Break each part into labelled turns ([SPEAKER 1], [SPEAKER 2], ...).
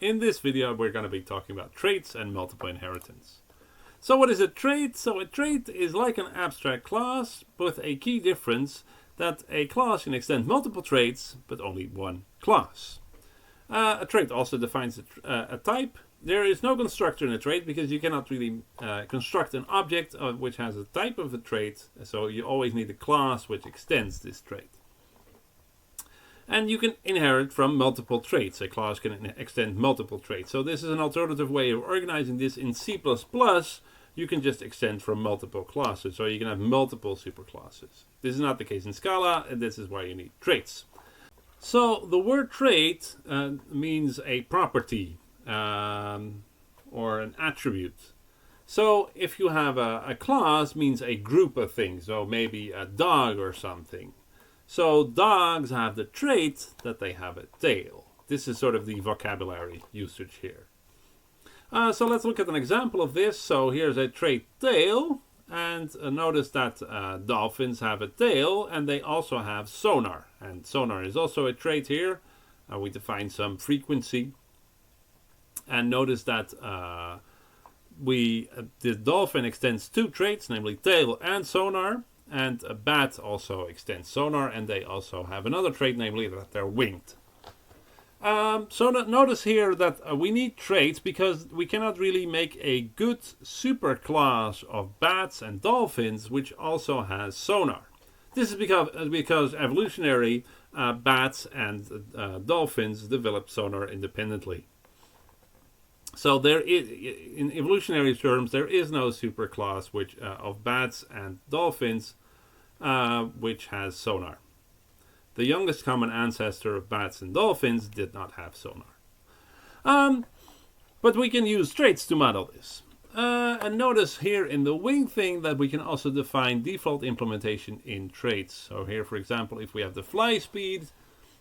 [SPEAKER 1] In this video we're going to be talking about traits and multiple inheritance. So what is a trait? So a trait is like an abstract class with a key difference that a class can extend multiple traits but only one class. A trait also defines a type. There is no constructor in a trait because you cannot really construct an object which has a type of a trait, so you always need a class which extends this trait. And you can inherit from multiple traits. A class can extend multiple traits. So this is an alternative way of organizing this. In C++, you can just extend from multiple classes. So you can have multiple superclasses. This is not the case in Scala, and this is why you need traits. So the word trait means a property or an attribute. So if you have a class, means a group of things. So maybe a dog or something. So dogs have the trait that they have a tail. This is sort of the vocabulary usage here. So let's look at an example of this. So here's a trait tail, and notice that dolphins have a tail and they also have sonar. And sonar is also a trait here. We define some frequency. And notice that the dolphin extends two traits, namely tail and sonar. And a bat also extends sonar, and they also have another trait, namely that they're winged. So notice here that we need traits because we cannot really make a good superclass of bats and dolphins which also has sonar. This is because evolutionary bats and dolphins developed sonar independently. So there is, in evolutionary terms, there is no superclass which of bats and dolphins which has sonar. The youngest common ancestor of bats and dolphins did not have sonar. But we can use traits to model this. And notice here in the wing thing that we can also define default implementation in traits. So here, for example, if we have the fly speed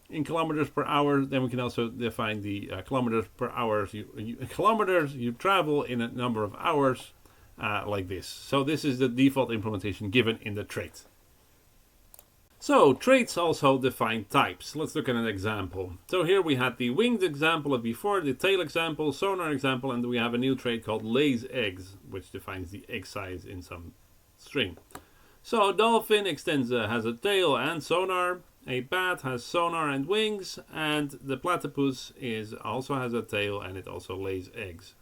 [SPEAKER 1] in kilometers per hour, then we can also define the kilometers per hour. Kilometers you travel in a number of hours like this. So this is the default implementation given in the trait. So traits also define types. Let's look at an example. So here we had the winged example of before, the tail example, sonar example, and we have a new trait called lays eggs, which defines the egg size in some string. So dolphin extends has a tail and sonar. A bat has sonar and wings, and the platypus also has a tail and it also lays eggs.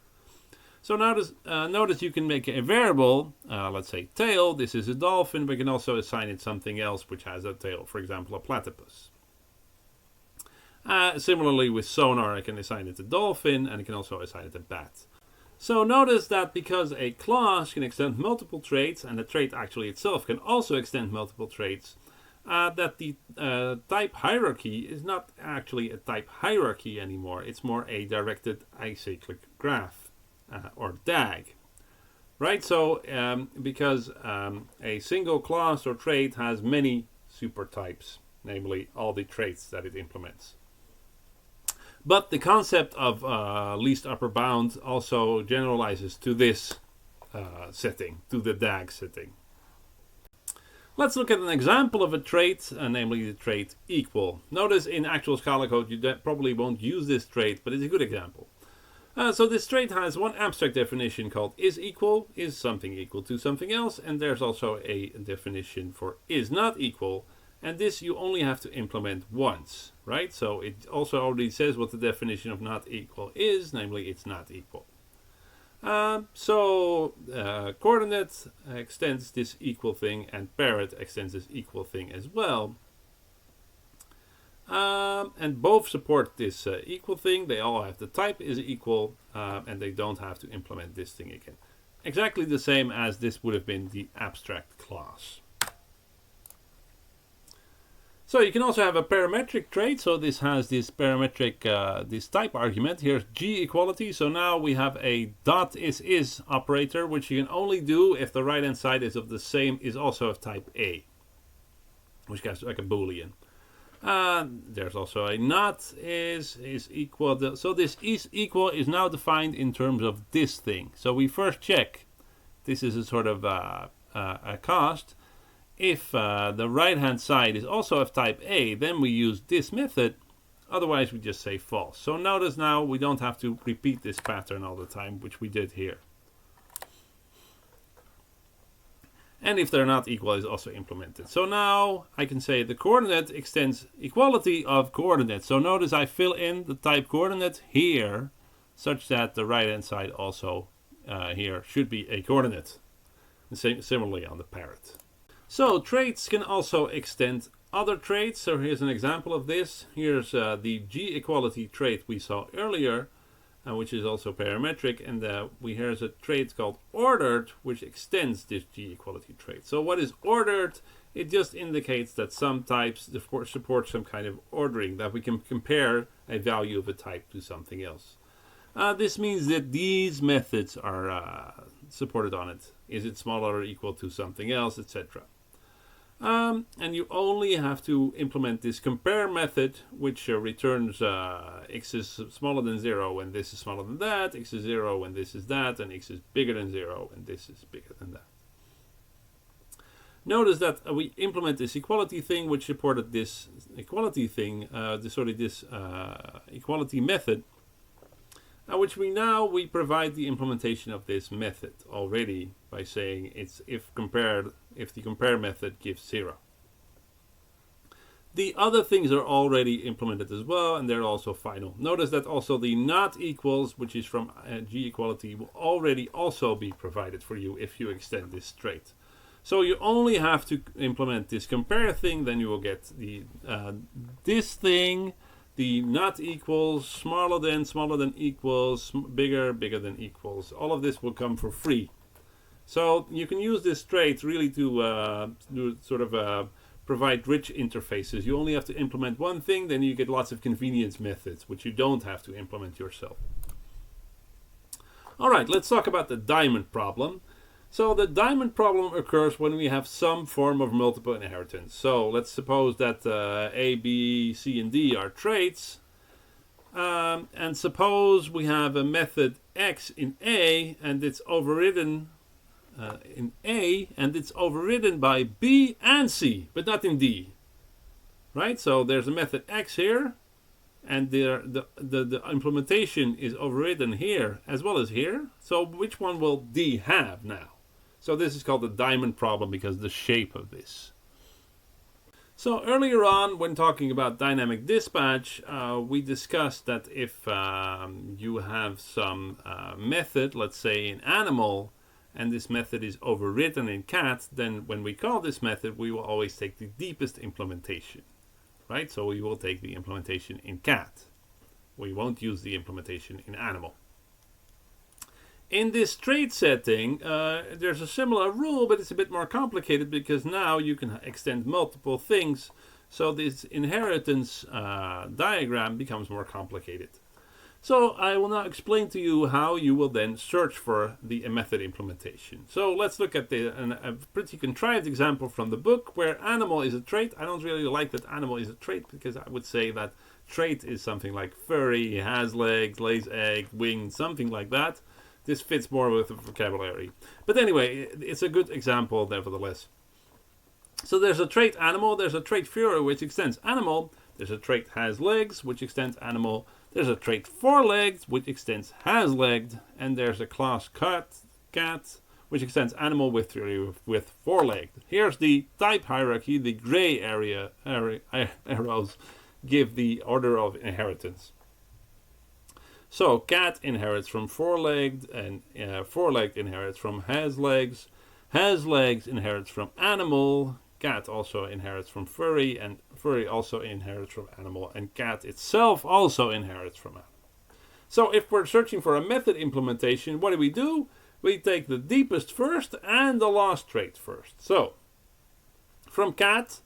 [SPEAKER 1] So notice you can make a variable, let's say tail. This is a dolphin. We can also assign it something else which has a tail, for example, a platypus. Similarly with sonar, I can assign it a dolphin, and I can also assign it a bat. So notice that because a class can extend multiple traits, and the trait actually itself can also extend multiple traits, that the type hierarchy is not actually a type hierarchy anymore. It's more a directed acyclic graph. Or DAG, right? So because a single class or trait has many supertypes, namely all the traits that it implements. But the concept of least upper bound also generalizes to this setting, to the DAG setting. Let's look at an example of a trait, namely the trait equal. Notice in actual Scala code you probably won't use this trait, but it's a good example. So this trait has one abstract definition called is equal, is something equal to something else, and there's also a definition for is not equal, and this you only have to implement once, right? So it also already says what the definition of not equal is, namely it's not equal. Coordinate extends this equal thing, and parrot extends this equal thing as well. And both support this equal thing. They all have the type is equal, and they don't have to implement this thing again. Exactly the same as this would have been the abstract class. So you can also have a parametric trait. So this has this parametric, this type argument. Here's G equality. So now we have a dot is operator, which you can only do if the right hand side is of the same, is also of type A, which is like a Boolean. There's also a not is equal. So this is equal is now defined in terms of this thing. So we first check. This is a sort of a cast. If the right hand side is also of type A, then we use this method Otherwise, we just say false. So notice now we don't have to repeat this pattern all the time, which we did here. And if they're not equal is also implemented. So now I can say the coordinate extends equality of coordinates. So notice I fill in the type coordinate here, such that the right hand side also here should be a coordinate. Similarly on the parrot. So traits can also extend other traits. So here's an example of this. Here's the G-equality trait we saw earlier, which is also parametric, and here's a trait called ordered, which extends this G-equality trait. So what is ordered? It just indicates that some types support some kind of ordering, that we can compare a value of a type to something else. This means that these methods are supported on it. Is it smaller or equal to something else, etc. And you only have to implement this compare method, which returns x is smaller than 0 when this is smaller than that, x is 0 when this is that, and x is bigger than 0 and this is bigger than that. Notice that we implement this equality thing, which supported this equality thing, equality method, which we provide the implementation of this method already by saying it's if the compare method gives 0. The other things are already implemented as well, and they're also final. Notice that also the not equals, which is from G equality, will already also be provided for you if you extend this trait. So you only have to implement this compare thing, then you will get the this thing, the not equals, smaller than equals, bigger than equals. All of this will come for free. So you can use this trait really to provide rich interfaces. You only have to implement one thing, then you get lots of convenience methods, which you don't have to implement yourself. All right, let's talk about the diamond problem. So the diamond problem occurs when we have some form of multiple inheritance. So let's suppose that A, B, C, and D are traits. And suppose we have a method X in A, and it's overridden in A, and it's overridden by B and C, but not in D. Right? So there's a method X here, and the implementation is overridden here as well as here. So which one will D have now? So this is called the diamond problem because of the shape of this. So earlier on, when talking about dynamic dispatch, we discussed that if you have some method, let's say in animal, and this method is overridden in cat, then when we call this method, we will always take the deepest implementation, right? So we will take the implementation in cat. We won't use the implementation in animal. In this trait setting, there's a similar rule, but it's a bit more complicated because now you can extend multiple things. So this inheritance diagram becomes more complicated. So I will now explain to you how you will then search for the method implementation. So let's look at a pretty contrived example from the book where animal is a trait. I don't really like that animal is a trait because I would say that trait is something like furry, has legs, lays eggs, wings, something like that. This fits more with the vocabulary. But anyway, it's a good example nevertheless. So there's a trait animal, there's a trait furry, which extends animal. There's a trait has legs, which extends animal. There's a trait four-legged, which extends has-legged. And there's a class cat, which extends animal with four-legged. Here's the type hierarchy. The gray arrows give the order of inheritance. So cat inherits from four-legged, and four-legged inherits from has-legs. Has-legs inherits from animal. Cat also inherits from furry, and furry also inherits from animal, and cat itself also inherits from animal. So if we're searching for a method implementation, what do? We take the deepest first and the last trait first. So from cat,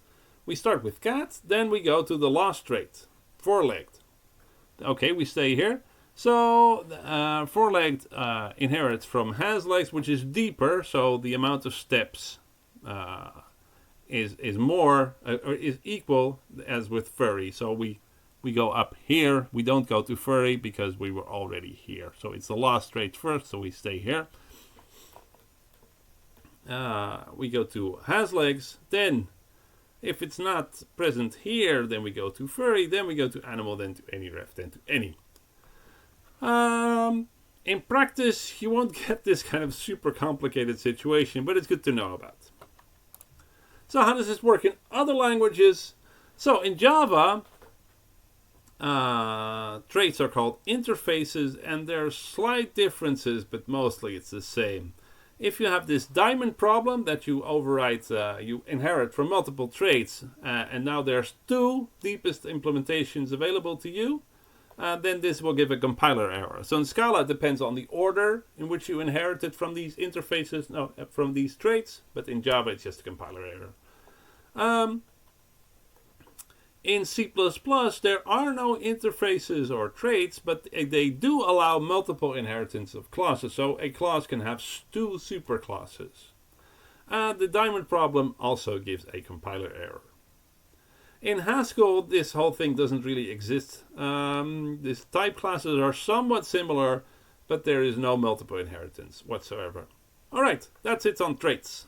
[SPEAKER 1] we start with cat, then we go to the last trait, four-legged. Okay, we stay here. So four-legged inherits from has-legs, which is deeper, so the amount of steps is more or is equal as with furry. So we go up here. We don't go to furry because we were already here. So it's the last trait first, so we stay here. We go to has-legs, then If it's not present here, then we go to furry, then we go to animal, then to any ref, then to any. In practice, you won't get this kind of super complicated situation, but it's good to know about. So how does this work in other languages? So in Java, traits are called interfaces, and there are slight differences, but mostly it's the same. If you have this diamond problem that you override, you inherit from multiple traits, and now there's 2 deepest implementations available to you, then this will give a compiler error. So in Scala, it depends on the order in which you inherited from these interfaces, from these traits, but in Java, it's just a compiler error. In C++, there are no interfaces or traits, but they do allow multiple inheritance of classes. So a class can have 2 superclasses. The diamond problem also gives a compiler error. In Haskell, this whole thing doesn't really exist. These type classes are somewhat similar, but there is no multiple inheritance whatsoever. Alright, that's it on traits.